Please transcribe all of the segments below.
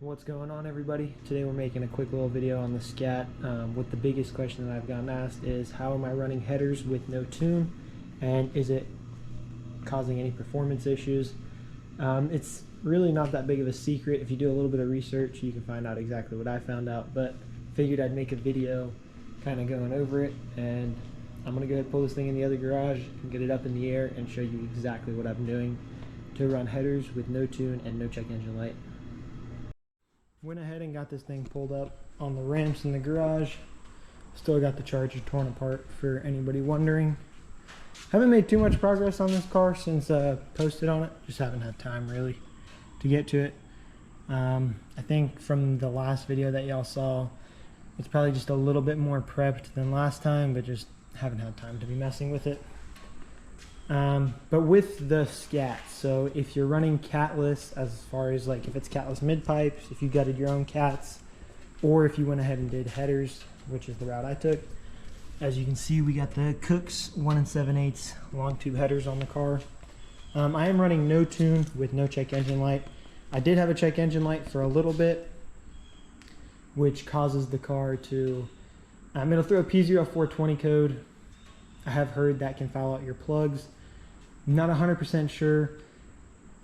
What's going on, everybody? Today we're making a quick little video on the Scat. With the biggest question that I've gotten asked is, how am I running headers with no tune, and is it causing any performance issues? It's really not that big of a secret. If you do a little bit of research, you can find out exactly what I found out, but figured I'd make a video kind of going over it, and I'm gonna go ahead and pull this thing in the other garage and get it up in the air and show you exactly what I'm doing to run headers with no tune and no check engine light. Went ahead and got this thing pulled up on the ramps in the garage. Still got the charger torn apart for anybody wondering. Haven't made too much progress on this car since posted on it. Just haven't had time really to get to it. I think from the last video that y'all saw, it's probably just a little bit more prepped than last time, but just haven't had time to be messing with it. But with the Scat, so if you're running catless, as far as like if it's catless mid pipes, if you gutted your own cats, or if you went ahead and did headers, which is the route I took, as you can see, we got the Cook's 1 7/8 long tube headers on the car. I am running no tune with no check engine light. I did have a check engine light for a little bit, which causes the car to, it'll throw a P0420 code. I have heard that can foul out your plugs. Not 100% sure.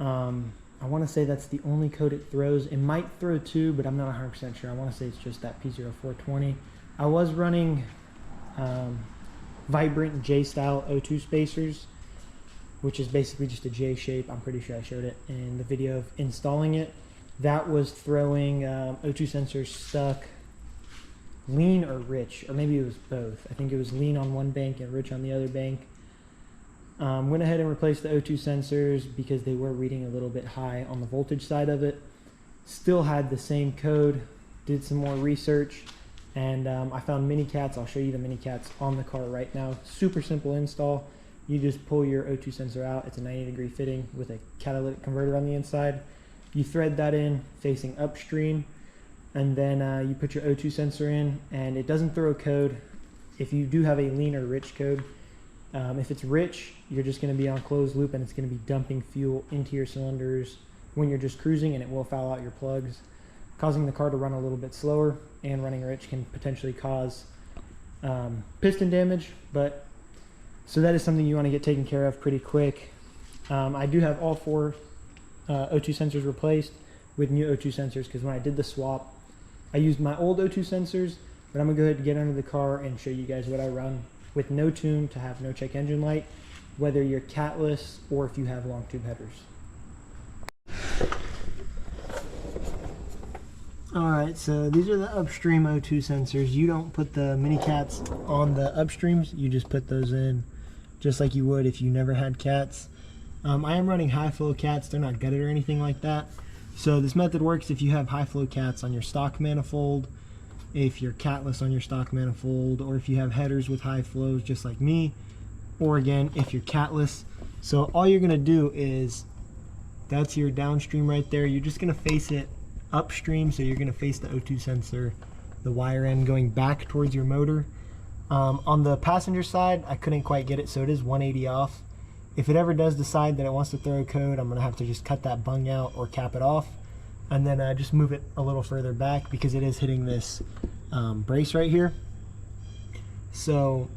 I want to say that's the only code it throws. It might throw two, but I'm not 100% sure. I want to say it's just that P0420. I was running Vibrant J-style O2 spacers, which is basically just a J shape. I'm pretty sure I showed it in the video of installing it. That was throwing O2 sensors stuck lean or rich, or maybe it was both. I think it was lean on one bank and rich on the other bank. Went ahead and replaced the O2 sensors because they were reading a little bit high on the voltage side of it. Still had the same code. Did some more research, and I found mini cats. I'll show you the mini cats on the car right now. Super simple install. You just pull your O2 sensor out. It's a 90-degree fitting with a catalytic converter on the inside. You thread that in facing upstream, and then you put your O2 sensor in, and it doesn't throw a code. If you do have a lean or rich code, if it's rich, you're just going to be on closed loop, and it's going to be dumping fuel into your cylinders when you're just cruising, and it will foul out your plugs, causing the car to run a little bit slower. And running rich can potentially cause piston damage, but so that is something you want to get taken care of pretty quick. I do have all four O2 sensors replaced with new O2 sensors, because when I did the swap, I used my old O2 sensors, but I'm gonna go ahead and get under the car and show you guys what I run with no tune to have no check engine light, whether you're catless or if you have long tube headers. Alright, so these are the upstream O2 sensors. You don't put the mini cats on the upstreams, you just put those in just like you would if you never had cats. I am running high flow cats. They're not gutted or anything like that. So this method works if you have high flow cats on your stock manifold, if you're catless on your stock manifold, or if you have headers with high flows just like me, or again, if you're catless. So all you're gonna do is, that's your downstream right there. You're just gonna face it upstream. So you're gonna face the O2 sensor, the wire end going back towards your motor. On the passenger side, I couldn't quite get it, so it is 180 off. If it ever does decide that it wants to throw a code, I'm gonna have to just cut that bung out or cap it off, and then just move it a little further back because it is hitting this brace right here. So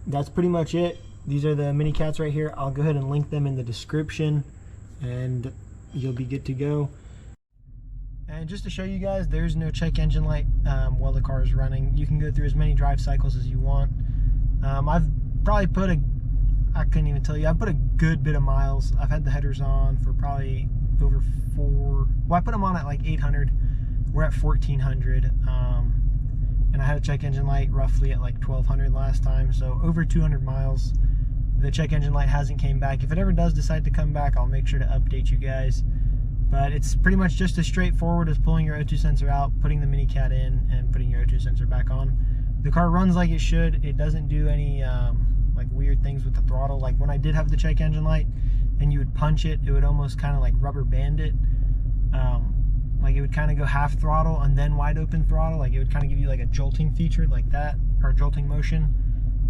that's pretty much it. These are the mini cats right here. I'll go ahead and link them in the description, and you'll be good to go. And just to show you guys, there's no check engine light while the car is running. You can go through as many drive cycles as you want. I've probably put I couldn't even tell you, I've put a good bit of miles. I've had the headers on for probably over I put them on at like 800. We're at 1400. And I had a check engine light roughly at like 1200 last time. So over 200 miles. The check engine light hasn't came back. If it ever does decide to come back, I'll make sure to update you guys. But it's pretty much just as straightforward as pulling your O2 sensor out, putting the mini cat in, and putting your O2 sensor back on. The car runs like it should. It doesn't do any like weird things with the throttle. Like when I did have the check engine light and you would punch it, it would almost kind of like rubber band it. Like it would kind of go half throttle and then wide open throttle. Like it would kind of give you like a jolting feature like that, or a jolting motion.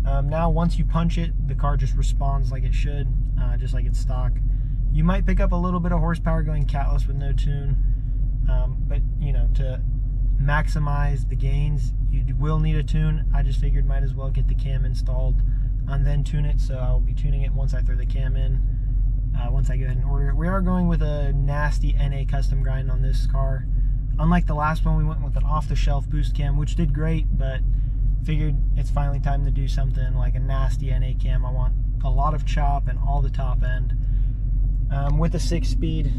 Now once you punch it, the car just responds like it should, just like it's stock. You might pick up a little bit of horsepower going catless with no tune. But you know, to maximize the gains, you will need a tune. I just figured might as well get the cam installed and then tune it. So I'll be tuning it once I throw the cam in, once I go ahead and order it. We are going with a nasty NA custom grind on this car. Unlike the last one, we went with an off-the-shelf boost cam, which did great, but figured it's finally time to do something like a nasty NA cam. I want a lot of chop and all the top end. With a 6-speed,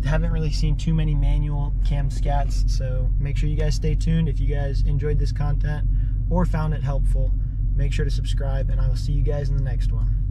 haven't really seen too many manual cam scats, so make sure you guys stay tuned. If you guys enjoyed this content or found it helpful, make sure to subscribe, and I will see you guys in the next one.